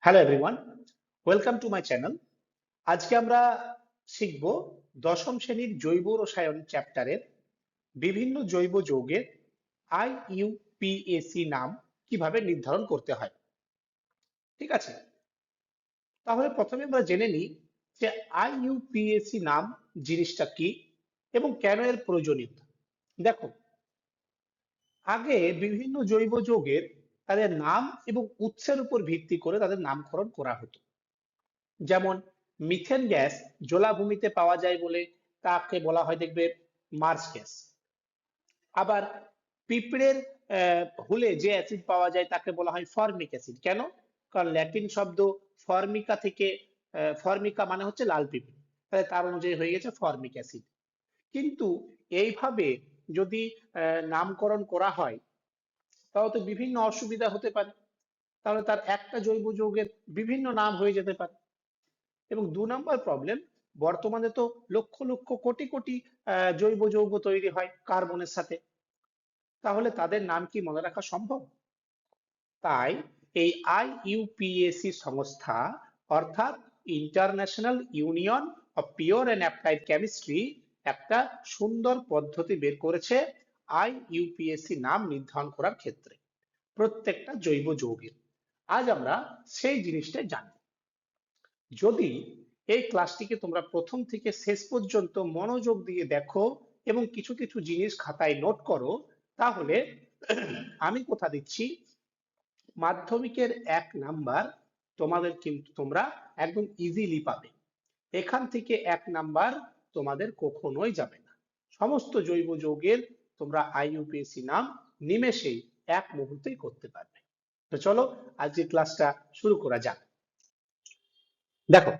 Hello everyone, welcome to my channel. আজকে আমরা শিখব দশম শ্রেণীর জৈব রসায়ন চ্যাপ্টারের বিভিন্ন জৈব যৌগের আইইউপিএসি নাম কিভাবে নির্ধারণ করতে হয়। ঠিক আছে, তাহলে প্রথমে আমরা জেনে নিই যে আইইউপিএসি নাম জিনিসটা কি এবং কেন এর প্রয়োজনীয়তা। দেখো, আগে বিভিন্ন জৈব যৌগের তাদের নাম এবং উৎসের উপর ভিত্তি করে তাদের নামকরণ করা হতো। যেমন মিথেন গ্যাস জলাভূমিতে পাওয়া যায় বলে তাকে বলা হয় দেখবে মার্স গ্যাস। আবার পিঁপড়ের হুলে যে অ্যাসিড পাওয়া যায় তাকে বলা হয় ফর্মিক অ্যাসিড। কেন? কারণ ল্যাটিন শব্দ ফর্মিকা থেকে, ফর্মিকা মানে হচ্ছে লাল পিঁপড়ে, তাহলে তার অনুযায়ী হয়ে গেছে ফর্মিক অ্যাসিড। কিন্তু এইভাবে যদি নামকরণ করা হয় তাহলে তো বিভিন্ন অসুবিধা হতে পারে। তাহলে তার একটা জৈব যৌগের বিভিন্ন নাম হয়ে যেতে পারে। এবং 2 নম্বর প্রবলেম, বর্তমানে তো লক্ষ লক্ষ কোটি কোটি জৈব যৌগ তৈরি হয় কার্বনের সাথে, তাহলে তাদের নাম কি মনে রাখা সম্ভব? তাই এই আইইউপিএসি সংস্থা অর্থাৎ international union of pure and applied chemistry একটা সুন্দর পদ্ধতি বের করেছে আইইউপিএসি নাম নির্ধারণ করার ক্ষেত্রে প্রত্যেকটা জৈব যৌগের। আজ আমরা সেই জিনিসটা জানব। যদি এই ক্লাসটিকে তোমরা প্রথম থেকে শেষ পর্যন্ত মনোযোগ দিয়ে দেখো এবং কিছু কিছু জিনিস খাতায় নোট করো, তাহলে আমি কথা দিচ্ছি মাধ্যমিকের 1 নাম্বার তোমাদের কিন্তু তোমরা একদম ইজিলি পাবে। এখান থেকে 1 নাম্বার তোমাদের কখনোই যাবে না। সমস্ত জৈব যৌগের তোমরা আইইউপিএসি নাম নিমেষেই এক মুহূর্তেই করতে পারবে। তো চলো আজকে ক্লাসটা শুরু করা যাক। দেখো,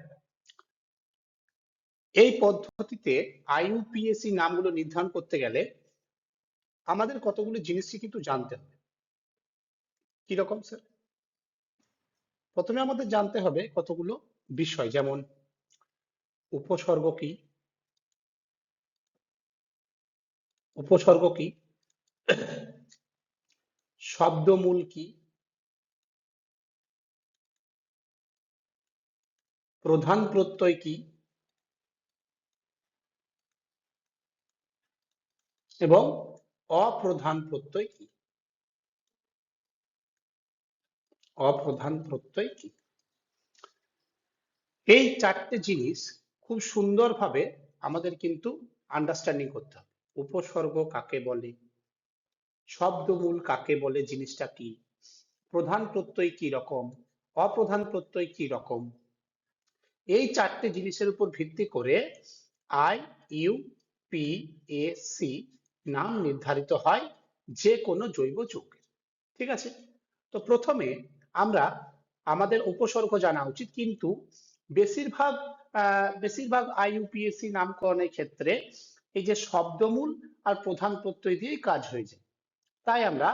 এই পদ্ধতিতে আইইউপিএসি নামগুলো নির্ধারণ করতে গেলে আমাদের কতগুলো জিনিসই কিন্তু জানতে হবে। কিরকম স্যার? প্রথমে আমাদের জানতে হবে কতগুলো বিষয়, যেমন উপসর্গ কি, শব্দমূল কি, প্রধান প্রত্যয় কি এবং অপ্রধান প্রত্যয় কি। এই 4টে জিনিস খুব সুন্দরভাবে আমাদের কিন্তু আন্ডারস্ট্যান্ডিং করতে হবে। উপসর্গ কাকে বলে, শব্দমূল কাকে বলে, জিনিসটা কি, প্রধান প্রত্যয় কি রকম, অপ্রধান প্রত্যয় কি রকম, এই 4টে জিনিসের উপর ভিত্তি করে আইইউপিএসি নাম নির্ধারিত হয় যে কোনো জৈব যৌগের। ঠিক আছে, তো প্রথমে আমরা আমাদের উপসর্গ জানা উচিত, কিন্তু বেশিরভাগ আইইউপিএসি নামকরণের ক্ষেত্রে এই যে শব্দমূল আর প্রধান প্রত্যয় দিয়েই কাজ হয়ে যায়। তাই আমরা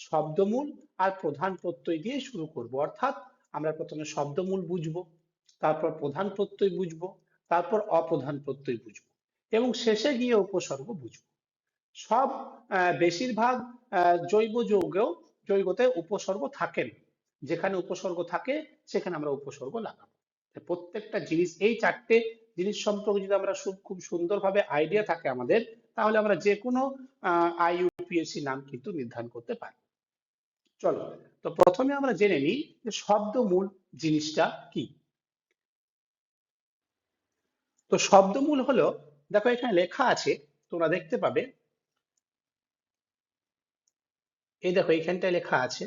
শব্দমূল আর প্রধান প্রত্যয় দিয়ে শুরু করব, অর্থাৎ আমরা প্রথমে শব্দমূল বুঝবো, তারপর প্রধান প্রত্যয় বুঝবো, তারপর অপ্রধান প্রত্যয় বুঝবো এবং শেষে গিয়ে উপসর্গ বুঝবো। সব বেশিরভাগ জৈবতে উপসর্গ থাকে না। যেখানে উপসর্গ থাকে সেখানে আমরা উপসর্গ লাগাবো। প্রত্যেকটা জিনিস, এই 4টে জিনিস সম্পর্কে যদি আমরা খুব সুন্দরভাবে আইডিয়া থাকে আমাদের, তাহলে আমরা যে কোনো আইইউপিএসি নাম কিন্তু নির্ধারণ করতে পারি। চলো, তো প্রথমে আমরা জেনে নিই যে শব্দমূল জিনিসটা কি। তো শব্দমূল হলো, দেখো এখানে লেখা আছে, তোমরা দেখতে পাবে, এই দেখো এইখানটায় লেখা আছে,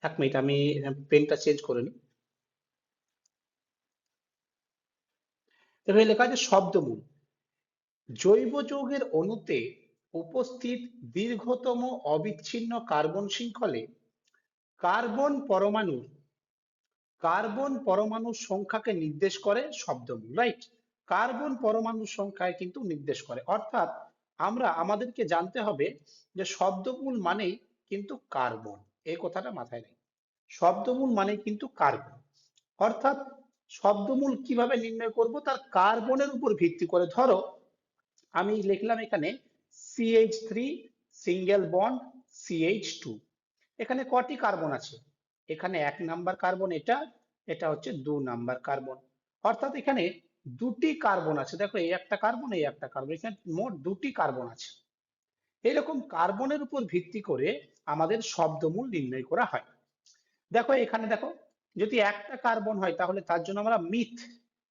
1 মিনিট আমি পেনটা চেঞ্জ করে নিই। দেখো এই লেখা আছে শব্দমূল জৈব যৌগের অণুতে উপস্থিত দীর্ঘতম অবিচ্ছিন্ন কার্বন শৃঙ্খলে কার্বন পরমাণুর সংখ্যাকে নির্দেশ করে শব্দমূল, রাইট? কার্বন পরমাণুর সংখ্যায় কিন্তু নির্দেশ করে, অর্থাৎ আমাদেরকে জানতে হবে যে শব্দমূল মানেই কিন্তু কার্বন, এই কথাটা মাথায় রাখবে। শব্দমূল মানে কিন্তু কার্বন, অর্থাৎ শব্দমূল কিভাবে নির্ণয় করব, তার কার্বনের উপর ভিত্তি করে। ধরো আমি লিখলাম এখানে CH3 সিঙ্গেল বন্ড CH2, এখানে কটি কার্বন আছে? এখানে 1 নাম্বার কার্বন, এটা এটা হচ্ছে 2 নাম্বার কার্বন। অর্থাৎ এখানে দুটি কার্বন আছে। দেখো এই একটা কার্বন, এই একটা কার্বন, এখানে মোট দুটি কার্বন আছে। এরকম কার্বনের উপর ভিত্তি করে আমাদের শব্দমূল নির্ণয় করা হয়। দেখো এখানে দেখো, যদি একটা কার্বন হয় তাহলে তার জন্য আমরা মিথ,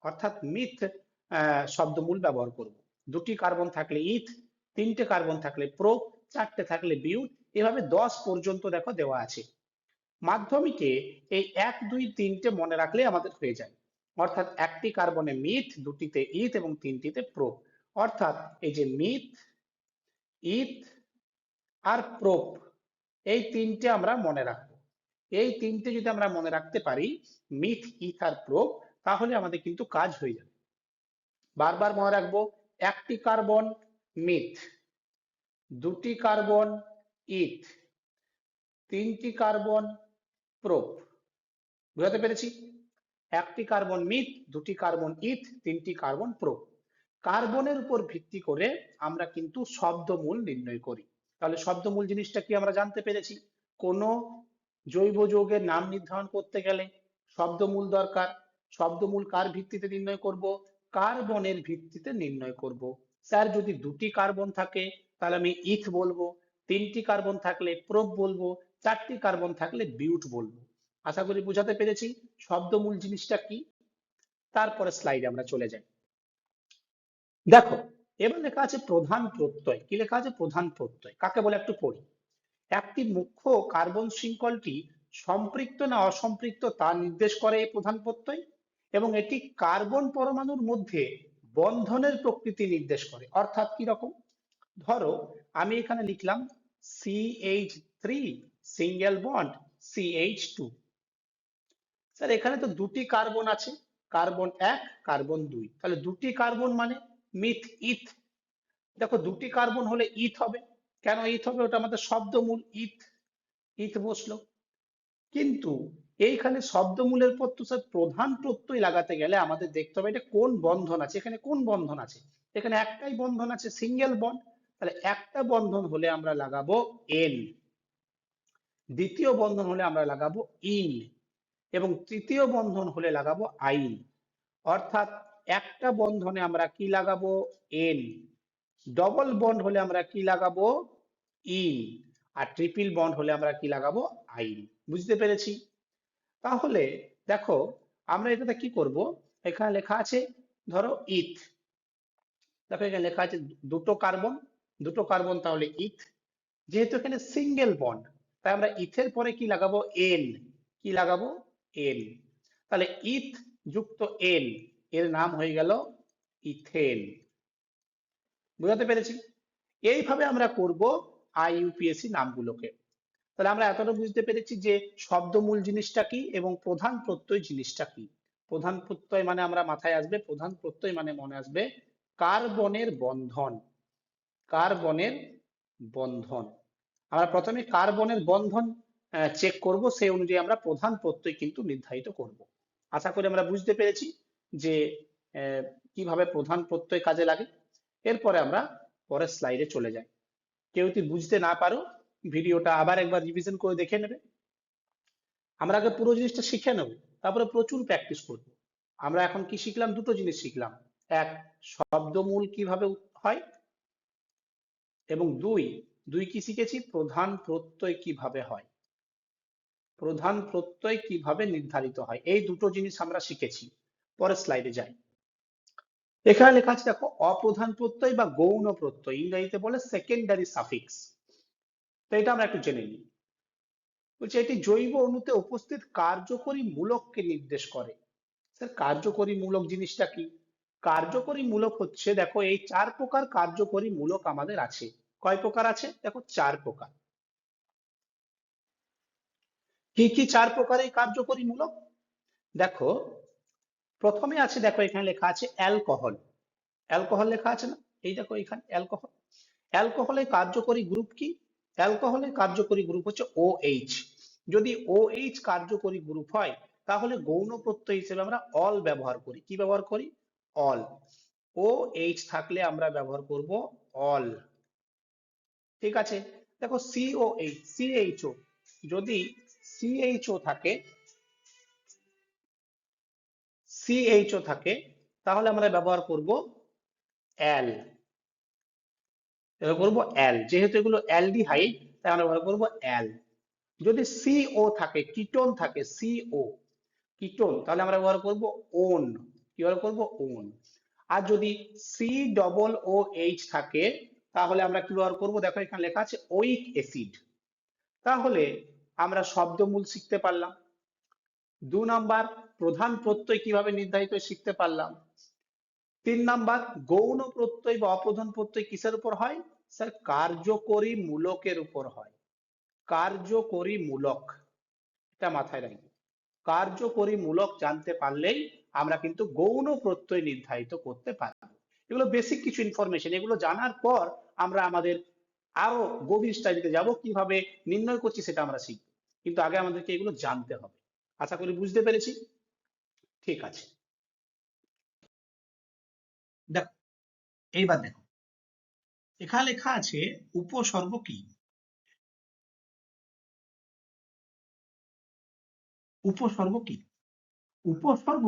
অর্থাৎ মিথ শব্দমূল ব্যবহার করব। দুটি কার্বন থাকলে ইথ, তিনটে কার্বন থাকলে প্রোপ, চারটে থাকলে বিউট, এভাবে 10 পর্যন্ত দেখো দেওয়া আছে। মাধ্যমিকে এই 1, 2, 3টে মনে রাখলে আমাদের হয়ে যায়। অর্থাৎ একটি কার্বনে মিথ, দুটিতে ইথ এবং তিনটিতে প্রোপ। অর্থাৎ এই যে মিথ, ইথ আর প্রোপ, এই তিনটে আমরা মনে রাখবো। এই তিনটে যদি আমরা মনে রাখতে পারি, মিথ, ইথ আর প্রোপ, তাহলে আমাদের কিন্তু কাজ হয়ে যাবে। বারবার মনে রাখবো, একটি কার্বন মিথ, দুটি কার্বন ইথ, তিনটি কার্বন প্রোপ। বুঝাতে পেরেছি? একটি কার্বন মিথ, দুটি কার্বন ইথ, তিনটি কার্বন প্রোপ। কার্বনের উপর ভিত্তি করে আমরা কিন্তু শব্দমূল নির্ণয় করি। তাহলে শব্দমূল জিনিসটা কি আমরা জানতে পেরেছি। কোন জৈব যৌগের নাম নির্ধারণ করতে গেলে শব্দমূল দরকার। শব্দমূল কার ভিত্তিতে নির্ণয় করব? কার্বনের ভিত্তিতে নির্ণয় করব। স্যার যদি দুটি কার্বন থাকে তাহলে আমি ইথ বলবো, তিনটি কার্বন থাকলে প্রোপ বলবো, চারটি কার্বন থাকলে বিউট বলবো। আশা করি বুঝাতে পেরেছি শব্দমূল জিনিসটা কি। তারপরে স্লাইডে আমরা চলে যাই। দেখো এবার লেখা আছে প্রধান প্রত্যয়। কি লেখা আছে? প্রধান প্রত্যয় কাকে বলে একটু পড়ি। একটি মুখ্য কার্বন শৃঙ্খলটি সম্পৃক্ত না অসম্পৃক্ত তা নির্দেশ করে এই প্রধান প্রত্যয়, এবং এটি কার্বন পরমাণুর মধ্যে বন্ধনের প্রকৃতি নির্দেশ করে। অর্থাৎ কি রকম? ধরো আমি এখানে লিখলাম CH3 single bond CH2। Sir এখানে তো দুটি কার্বন আছে, কার্বন 1, কার্বন 2, তাহলে দুটি কার্বন মানে মিথ, ইথ। দেখো দুটি কার্বন হলে ইথ হবে। কেন ইথ হবে? ওটা আমাদের শব্দমূল, ইথ, ইথ বসলো। কিন্তু এইখানে শব্দমূলের পর তো স্যার প্রধান প্রত্যয় লাগাতে গেলে আমাদের দেখতে হবে এটা কোন বন্ধন আছে। এখানে কোন বন্ধন আছে? এখানে একটাই বন্ধন আছে, সিঙ্গেল বন্ড। তাহলে একটা বন্ধন হলে আমরা লাগাবো এন, দ্বিতীয় বন্ধন হলে আমরা লাগাবো ইন, এবং তৃতীয় বন্ধন হলে লাগাবো আইন। অর্থাৎ একটা বন্ধনে আমরা কি লাগাবো? এন। ডবল বন্ড হলে আমরা কি লাগাবো? ইন। আর ট্রিপল বন্ড হলে আমরা কি লাগাবো? আইন। বুঝতে পেরেছি? তাহলে দেখো আমরা এটাতে কি করব। এখানে লেখা আছে ধরো ইথ। দেখো এখানে লেখা আছে দুটো কার্বন, দুটো কার্বন, তাহলে ইথ। যেহেতু এখানে সিঙ্গেল বন্ড, তাই আমরা ইথের পরে কি লাগাবো? এন। কি লাগাবো? এন। তাহলে ইথ যুক্ত এন, এর নাম হয়ে গেল ইথেন। বুঝাতে পেরেছি? এইভাবে আমরা করব IUPAC নামগুলোকে। তাহলে আমরা এতটা বুঝতে পেরেছি যে শব্দমূল জিনিসটা কি এবং প্রধান প্রত্যয় জিনিসটা কি। প্রধান প্রত্যয় মানে আমরা মাথায় আসবে, প্রধান প্রত্যয় মানে মনে আসবে কার্বনের বন্ধন। কার্বনের বন্ধন। আমরা প্রথমে কার্বনের বন্ধন চেক করব, সেই অনুযায়ী আমরা প্রধান প্রত্যয় কিন্তু নির্ধারিত করব। আশা করি আমরা বুঝতে পেরেছি যে কিভাবে প্রধান প্রত্যয় কাজে লাগে। এরপরে আমরা পরের স্লাইডে চলে যাই। কেউ যদি বুঝতে না পারো ভিডিওটা আবার একবার রিভিশন করে দেখে নেবে। আমরা আগে পুরো জিনিসটা শিখে নেব, তারপরে প্রচুর প্র্যাকটিস করব। আমরা এখন কি শিখলাম? দুটো জিনিস শিখলাম। এক, শব্দমূল কিভাবে হয়, এবং দুই, দুই কি শিখেছি? প্রধান প্রত্যয় কিভাবে হয়, প্রধান প্রত্যয় কিভাবে নির্ধারিত হয়। এই দুটো জিনিস আমরা শিখেছি। পরের স্লাইডে যাই। এখানে লেখা আছে দেখো অপ্রধান প্রত্যয় বা গৌণ প্রত্যয়, ইংরেজিতে বলে সেকেন্ডারি সাফিক্স। তো এটা আমরা একটু জেনে নিই। বলছে এটি জৈব অণুতে উপস্থিত কার্যকরী মূলককে নির্দেশ করে। স্যার কার্যকরী মূলক জিনিসটা কি? কার্যকরী মূলক হচ্ছে, দেখো এই 4 প্রকার কার্যকরী মূলক আমাদের আছে। কয় প্রকার আছে? দেখো 4 প্রকার। কি কি 4 প্রকার এই কার্যকরী মূলক? দেখো প্রথমে আছে, দেখো এখানে লেখা আছে অ্যালকোহল। অ্যালকোহল লেখা আছে না? এই দেখো এখানে অ্যালকোহল। অ্যালকোহলের কার্যকরী গ্রুপ কি? অ্যালকোহলের কার্যকরী গ্রুপ হচ্ছে OH। যদি OH কার্যকরী গ্রুপ হয় তাহলে গৌণ প্রত্যয় হিসেবে আমরা অল ব্যবহার করি। কি ব্যবহার করি? অল। OH থাকলে আমরা ব্যবহার করব অল। ঠিক আছে? দেখো COH, CHO, যদি সিএইচও থাকে, সিএইচও থাকে, তাহলে আমরা ব্যবহার করব অ্যাল, ব্যবহার করব অ্যাল। যেহেতু এগুলো অ্যালডিহাইড, তাই আমরা ব্যবহার করব অ্যাল। যদি সিও থাকে, কিটোন থাকে, সিও কিটোন, তাহলে আমরা ব্যবহার করব ওন। কি ব্যবহার করব? ওন। আর যদি সি ডবল ও এইচ থাকে, তাহলে আমরা কি ব্যবহার করব? দেখো এখানে লেখা আছে ওইক অ্যাসিড। তাহলে আমরা শব্দমূল শিখতে পারলাম। 2 নাম্বার, প্রধান প্রত্যয় কিভাবে নির্ধারিত শিখতে পারলাম। 3 নাম্বার, গৌণ প্রত্যয় বা অপ্রধান প্রত্যয় কিসের উপর হয়? স্যার কার্যকরী মূলকের উপর হয়। কার্যকরী মূলক, এটা মাথায় রাখবে। কার্যকরী মূলক জানতে পারলেই আমরা কিন্তু গৌণ প্রত্যয় নির্ধারিত করতে পারবো। এগুলো বেসিক কিছু ইনফরমেশন, এগুলো জানার পর আমরা আমাদের আরো গভীর স্টাডিতে যাব, কিভাবে নির্ণয় করছি সেটা আমরা শিখবো। কিন্তু আগে আমাদেরকে এগুলো জানতে হবে। আশা করি বুঝতে পেরেছি। ঠিক আছে, দেখো এইবার দেখো এখানে লেখা আছে উপসর্গ কি। উপসর্গ কি? উপসর্গ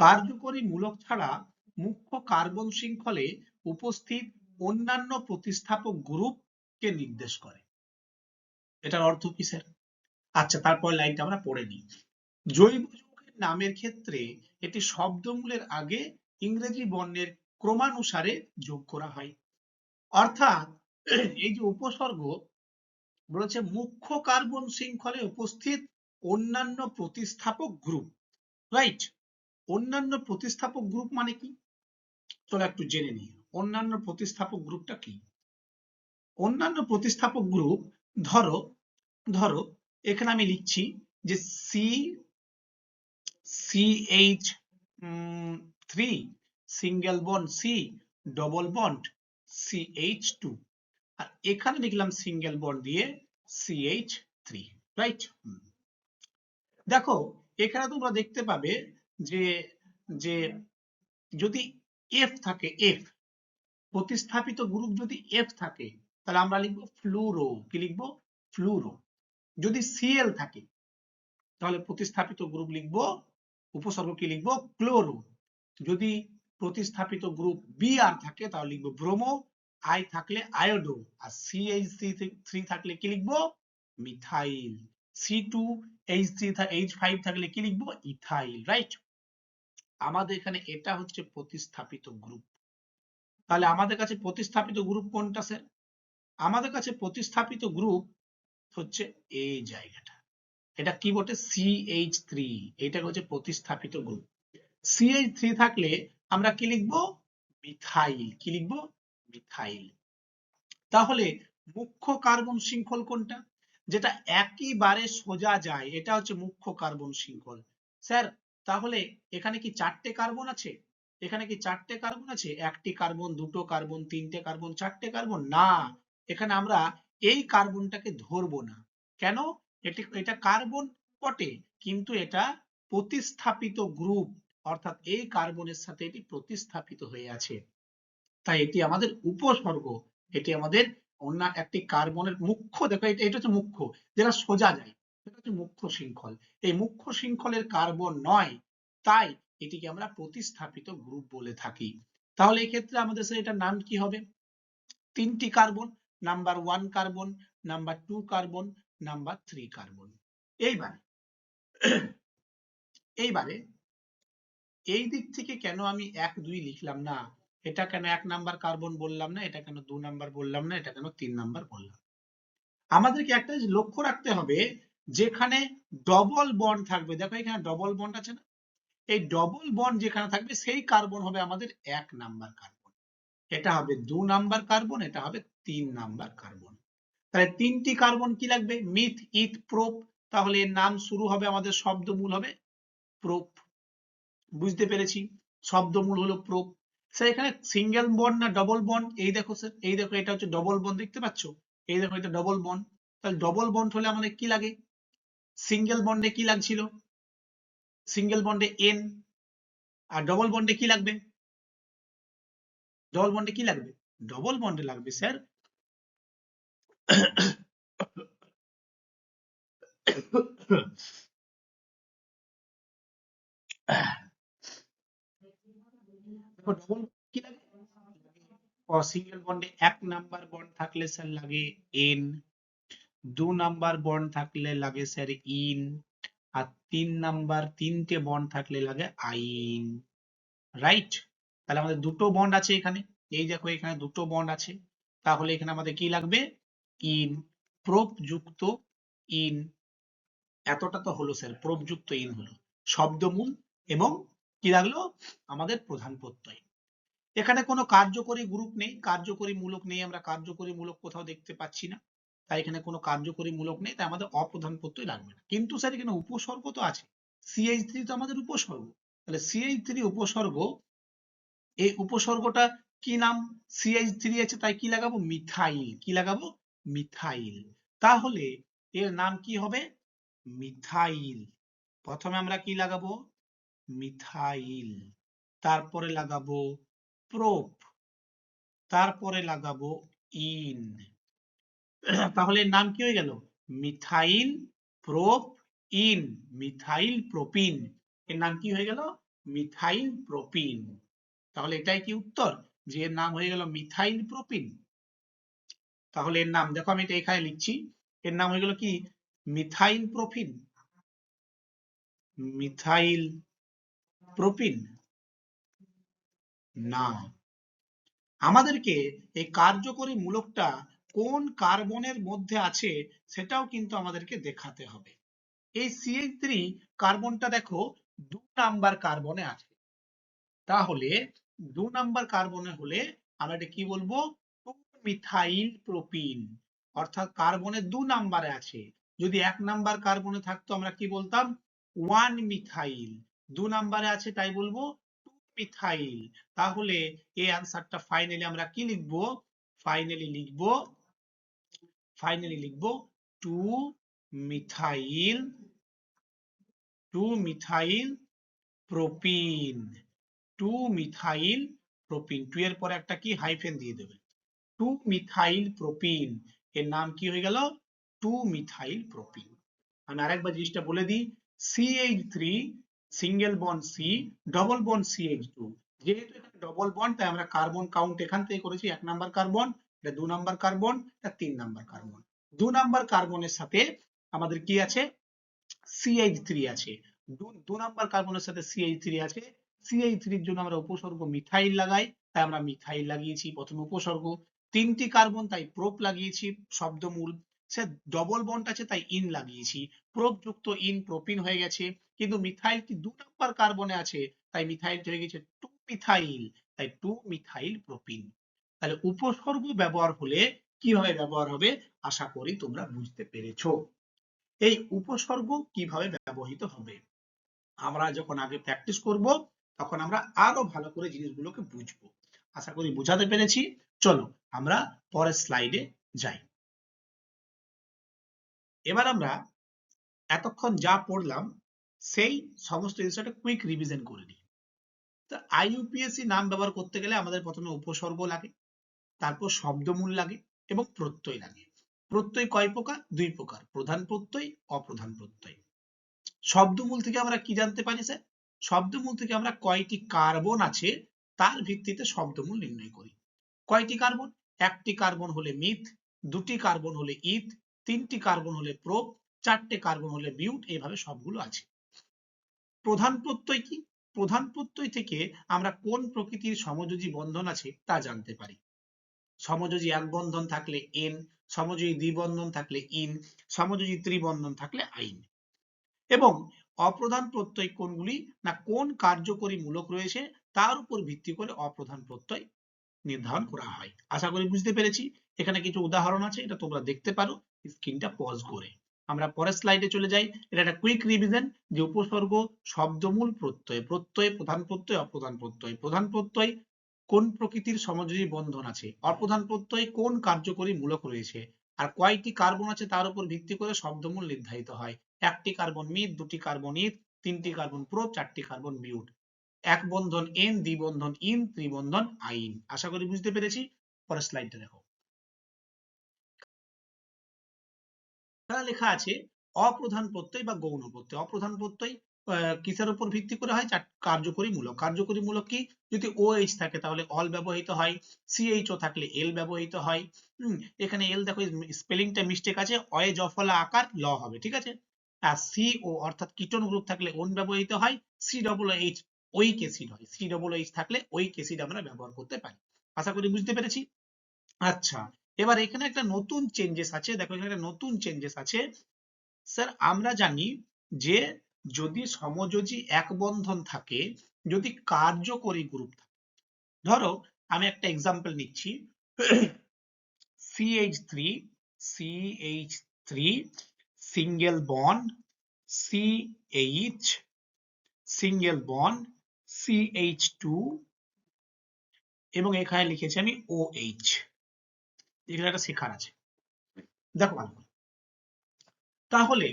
কার্যকরী মূলক ছাড়া মুখ্য কার্বন শৃঙ্খলে উপস্থিত অন্যান্য প্রতিস্থাপক গ্রুপকে নির্দেশ করে। এটার অর্থ কি স্যার? আচ্ছা, তারপর লাইনটা আমরা পড়ে নিই। জৈব যৌগের নামের ক্ষেত্রে এটি শব্দমূলের আগে ইংরেজি বর্ণের ক্রমানুসারে যোগ করা হয়। অর্থাৎ এই যে উপসর্গ বলেছে মুখ্য কার্বন শৃঙ্খলে উপস্থিত অন্যান্য প্রতিস্থাপক গ্রুপ, রাইট? অন্যান্য প্রতিস্থাপক গ্রুপ মানে কি? চলো একটু জেনে নিই অন্যান্য প্রতিস্থাপক গ্রুপটা কি। অন্যান্য প্রতিস্থাপক গ্রুপ, ধরো ধরো এখানে আমি লিখছি যে CH3 single bond C, double bond CH2, আর এখানে লিখলাম সিঙ্গেল বন্ড দিয়ে CH3, রাইট? দেখো এখানে তোমরা দেখতে পাবে যে যে যদি F থাকে, F প্রতিস্থাপিত গ্রুপ যদি F থাকে, তাহলে আমরা লিখবো ফ্লুরো। কি লিখবো? ফ্লুরো। যদি Cl থাকে, তাহলে প্রতিস্থাপিত গ্রুপ লিখবো, উপসর্গ কি লিখবো? ক্লোরো। যদি প্রতিস্থাপিত গ্রুপ Br থাকে, তাহলে লিখবো ব্রোমো। I থাকলে আয়োডো। আর CH3 থাকলে কি লিখবো? মিথাইল। C2H5 থাকলে কি লিখবো? Ethyl, right? আমাদের এখানে এটা হচ্ছে প্রতিস্থাপিত গ্রুপ। তাহলে আমাদের কাছে প্রতিস্থাপিত গ্রুপ কোনটা স্যার? আমাদের কাছে প্রতিস্থাপিত গ্রুপ হচ্ছে এই জায়গাটা। এটা কি বটে? CH3, এটা হচ্ছে প্রতিস্থাপিত গ্রুপ। CH3 থাকলে আমরা কি লিখবো? মিথাইল। কি লিখবো? মিথাইল। তাহলে মুখ্য কার্বন শৃঙ্খল কোনটা? যেটা একেবারে সোজা যায়, এটা হচ্ছে মুখ্য কার্বন শৃঙ্খল। স্যার তাহলে এখানে কি 4টে কার্বন আছে? এখানে কি 4টে কার্বন আছে? 1টি কার্বন, 2টো কার্বন, 3টে কার্বন, 4টে কার্বন? না, এখানে আমরা এই কার্বনটাকে ধরবো না। কেন? এটা কার্বন বটে, কিন্তু এটা প্রতিস্থাপিত গ্রুপ, অর্থাৎ এই কার্বনের সাথে এটি প্রতিস্থাপিত হয়ে আছে, তাই এটি আমাদের উপসর্গ। এটি আমাদের অন্য একটি কার্বনের মুখ্য, দেখো এটা হচ্ছে মুখ্য, যেটা সোজা যায়, এটা হচ্ছে মুখ্য শৃঙ্খল। এই মুখ্য শৃঙ্খলের কার্বন নয়, তাই এটিকে আমরা প্রতিস্থাপিত গ্রুপ বলে থাকি। তাহলে এই ক্ষেত্রে আমাদের এটার নাম কি হবে? 3টি carbon, number 1 carbon, number 2 carbon, number 3 carbon. এইবারে এইবারে এই দিক থেকে কেন আমি 1 2 লিখলাম না? এটা কেন 1 নাম্বার কার্বন বললাম না? এটা কেন 2 নাম্বার বললাম না? এটা কেন 3 নাম্বার বললাম? আমাদেরকে একটা জিনিস লক্ষ্য রাখতে হবে, যেখানে ডবল বন্ড থাকবে, দেখো এখানে ডবল বন্ড আছে না? এই ডবল বন্ড যেখানে থাকবে সেই কার্বন হবে আমাদের 1 নাম্বার কার্বন, এটা হবে 2 নাম্বার কার্বন, এটা হবে 3 নাম্বার কার্বন। তাহলে 3টি কার্বন কি লাগবে? Meth, eth, prop. তাহলে এর নাম শুরু হবে, আমাদের শব্দমূল হবে প্রোপ। বুঝতে পেরেছি? শব্দমূল হলো প্রোপ। স্যার এখানে সিঙ্গেল বন্ড না ডবল বন্ড? এই দেখো স্যার, এই দেখো এটা হচ্ছে ডবল বন্ড, দেখতে পাচ্ছ? এই দেখো এটা ডবল বন্ড। তাহলে ডবল বন্ড হলে আমাদের কি লাগে? সিঙ্গেল বন্ডে কি লাগছিল? সিঙ্গেল বন্ডে এন। আর ডবল বন্ডে কি লাগবে? ডবল বন্ডে কি লাগবে? ডবল বন্ডে লাগবে স্যার ডবল কি লাগে? সিঙ্গেল বন্ডে এক নাম্বার বন্ড থাকলে স্যার লাগে এন, 2 নাম্বার বন্ড থাকলে লাগে স্যার ইন, আর 3 নাম্বার 3টে বন্ড থাকলে লাগে আইন। রাইট? তাহলে আমাদের দুটো বন্ড আছে এখানে, এই দেখো এখানে দুটো বন্ড আছে, তাহলে এখানে আমাদের কি লাগবে? ইন, প্রোপ যুক্ত ইন। এতটা তো হলো স্যার, প্রোপ যুক্ত ইন হলো শব্দমূল এবং কি লাগলো? আমাদের প্রধান প্রত্যয়। এখানে কোনো কার্যকরী গ্রুপ নেই, কার্যকরী মূলক নেই, আমরা কার্যকরী মূলক কোথাও দেখতে পাচ্ছি না, তাই এখানে কোনো কার্যকরী মূলক নেই, তাই আমাদের অপ্রধান প্রত্যয় লাগবে না। কিন্তু স্যার এখানে উপসর্গ তো আছে, CH3 তো আমাদের উপসর্গ, তাহলে CH3 উপসর্গ, এই উপসর্গটা কি নাম? CH3 আছে তাই কি লাগাবো? মিথাইল। কি লাগাবো? মিথাইল। তাহলে এর নাম কি হবে? মিথাইল। প্রথমে আমরা কি লাগাবো? মিথাইল, তারপরে লাগাবো প্রোপ, তারপরে লাগাবো ইন। তাহলে এর নাম কি হয়ে গেল? Methyl prop in, methyl propene. এর নাম কি হয়ে গেল? Methyl propene. তাহলে এটাই কি উত্তর, যে এর নাম হয়ে গেল মিথাইল প্রোপিন? তাহলে এর নাম দেখো, আমি এটা এখানে লিখছি, এর নাম হয়ে গেল কি? Methyl propene. মিথাইল প্রোপিন না, আমাদেরকে এই কার্যকরী মূলকটা কোন কার্বনের মধ্যে আছে সেটাও কিন্তু আমাদেরকে দেখাতে হবে। এই CH3 কার্বনটা দেখো 2 নাম্বার কার্বনে আছে, তাহলে 2 নাম্বার কার্বনে হলে আমরা এটা কি বলবো? 2 মিথাইল প্রোপিন, অর্থাৎ কার্বনের 2 নাম্বারে আছে। যদি 1 নাম্বার কার্বনে থাকতো আমরা কি বলতাম? 1 মিথাইল। 2 নাম্বারে আছে তাই বলবো 2 মিথাইল। তাহলে এই অ্যান্সারটা ফাইনালি আমরা কি লিখবো? ফাইনালি লিখবো, ফাইনালি লিখবো 2 methyl, 2 methyl propene. 2 methyl propene, 2 এর পরে একটা কি হাইফেন দিয়ে দেবে, 2 মিথাইল প্রোপিন। এর নাম কি হয়ে গেল? 2 মিথাইল প্রোপিন। আমি আরেকবার জিনিসটা বলে দিই, CH3 single bond C, double bond CH2। যেহেতু এখানে ডবল বন্ড তাই আমরা কার্বন কাউন্ট এখান থেকে করেছি, 1 নাম্বার কার্বন, এটা 2 নাম্বার কার্বন, এটা 3 নাম্বার কার্বন। 2 নাম্বার কার্বনের সাথে আমাদের কি আছে? CH3 আছে। 2 নাম্বার কার্বনের সাথে CH3 আছে, CH3 এর জন্য আমরা উপসর্গ মিথাইল লাগাই, তাই আমরা মিথাইল লাগিয়েছি প্রথম উপসর্গ। 3টি কার্বন তাই প্রোপ লাগিয়েছি শব্দমূল। সে ডবল বন্ড আছে তাই ইন লাগিয়েছি, প্রোপ যুক্ত ইন প্রোপিন হয়ে গেছে। কিন্তু মিথাইল কি 2 নাম্বার কার্বনে আছে, তাই মিথাইল হয়ে গেছে 2 মিথাইল, তাই 2 মিথাইল প্রোপিন। তাহলে উপসর্গ ব্যবহার হলে কিভাবে ব্যবহার হবে আশা করি তোমরা বুঝতে পেরেছো। এই উপসর্গ কিভাবে ব্যবহৃত হবে আমরা যখন আগে প্র্যাকটিস করব তখন আমরা আরো ভালো করে জিনিসগুলোকে বুঝবো। আশা করি বুঝাতে পেরেছি। চলো আমরা পরের স্লাইডে যাই। এবার আমরা এতক্ষণ যা পড়লাম সেই সমস্ত জিনিসটা কুইক রিভিশন করে নিই। তো IUPAC নাম ব্যবহার করতে গেলে আমাদের প্রথমে উপসর্গ লাগে, তারপর শব্দমূল লাগে এবং প্রত্যয় লাগে। প্রত্যয় কয় প্রকার? 2 প্রকার, প্রধান প্রত্যয়, অপ্রধান প্রত্যয়। শব্দমূল থেকে আমরা কি জানতে পারি স্যার? শব্দমূল থেকে আমরা কয়টি কার্বন আছে তার ভিত্তিতে শব্দমূল নির্ণয় করি। কয়টি কার্বন? একটি কার্বন হলে মিথ, দুটি কার্বন হলে ইথ, তিনটি কার্বন হলে প্রোপ, চারটে কার্বন হলে বিউট, এইভাবে সবগুলো আছে। প্রধান প্রত্যয় কি? প্রধান প্রত্যয় থেকে আমরা কোন প্রকৃতির সমযোজী বন্ধন আছে তা জানতে পারি। সমযোজী এক বন্ধন থাকলে এন, সমযোজী দ্বিবন্ধন থাকলে ইন, সমযোজী ত্রিবন্ধন থাকলে আইন। এবং অপ্রধান প্রত্যয় কোনগুলি? না কোন কার্যকরী মূলক রয়েছে তার উপর ভিত্তি করে অপ্রধান প্রত্যয় নির্ধারণ করা হয়। আশা করি বুঝতে পেরেছি। এখানে কিছু উদাহরণ আছে, এটা তোমরা দেখতে পারো স্ক্রিনটা পজ করে। আমরা পরের স্লাইডে চলে যাই। এটা একটা কুইক রিভিশন যে উপসর্গ, শব্দমূল, প্রত্যয়, প্রত্যয়, প্রধান প্রত্যয়, অপ্রধান প্রত্যয়। প্রধান প্রত্যয় কোন প্রকৃতির সমযোজী বন্ধন আছে, অপ্রধান প্রত্যয় কোন কার্যকরী মূলক রয়েছে, আর কয়টি কার্বন আছে তার উপর ভিত্তি করে শব্দমূল নির্ধারিত হয়। একটি কার্বন মিথ, দুটি কার্বন ইথ, তিনটি কার্বন প্রোপ, চারটি কার্বন বিউট, এক বন্ধন এন, দ্বিবন্ধন ইন, ত্রিবন্ধন আইন। আশা করি বুঝতে পেরেছি। পরের স্লাইডটা দেখো, এখানে লেখা আছে অপ্রধান প্রত্যয় বা গৌণ প্রত্যয়। অপ্রধান প্রত্যয় কিসের উপর ভিত্তি করে হয়? কার্যকরী মূলক। কার্যকরী মূলক কি? যদি OH থাকে তাহলে অল ব্যবহৃত হয়, CHO থাকলে এল ব্যবহৃত হয়। এখানে এল দেখো স্পেলিংটা মিস্টেক আছে, অয়ে জফলা আকার ল হবে, ঠিক আছে। আর CO অর্থাৎ কিটোন গ্রুপ থাকলে ওন ব্যবহৃত হয়, COOH ওইক অ্যাসিড হয়, COOH থাকলে ওইক অ্যাসিড আমরা ব্যবহার করতে পারি। আশা করি বুঝতে পেরেছি। আচ্ছা, এবার এখানে একটা নতুন চেঞ্জেস আছে, দেখো এখানে একটা নতুন চেঞ্জেস আছে। স্যার আমরা জানি যে যদি সমযোজী এক বন্ধন থাকে, যদি কার্যকরী গ্রুপ থাকে, ধরো আমি একটা এক্সাম্পল নিচ্ছি, CH3 single bond CH single bond CH2 এবং এখানে লিখেছি আমি OH। এখানে একটা শেখার আছে, দেখো ভালো করে। তাহলে